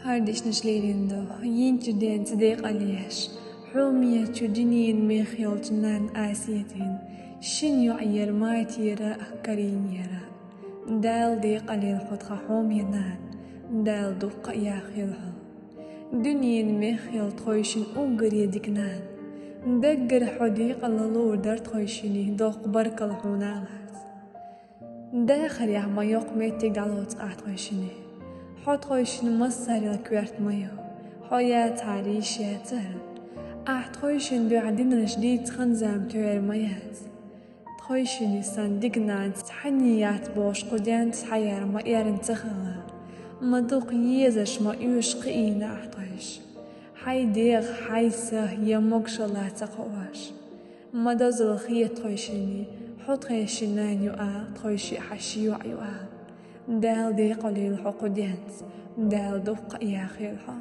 هاردش نشليريندو ينجدين صديق عليش حومية دنين ميخيول جنان آسيتين شن يعير مايتيرا أكرين يرا دال ديق علي الخطخ حومية نان دال دوق ياخيلها دنين ميخيول تخويشن أنقري ديكنان دقر حديق اللور در تخويشني دوق برك الحونالات داخل يا ما يوق ميتي قالوت أعتخويشني حتخويشن مصر الكوارت ميو حياة عريش ياتر أعتخويشن بعدين جديد خنزام توير ميات تخويشني صندقنا تحنيات بوش قديان تحير ما إيرن تخلا مدوق يزش ما يوش قينا أعتخويش حي ديغ حي سه يموكش الله تقواش مدوز الخية تخويشني حط خيشنان يؤال تخويشي حشيو عيوال دال دي قليل حقوديانت دال دوق يا خيلها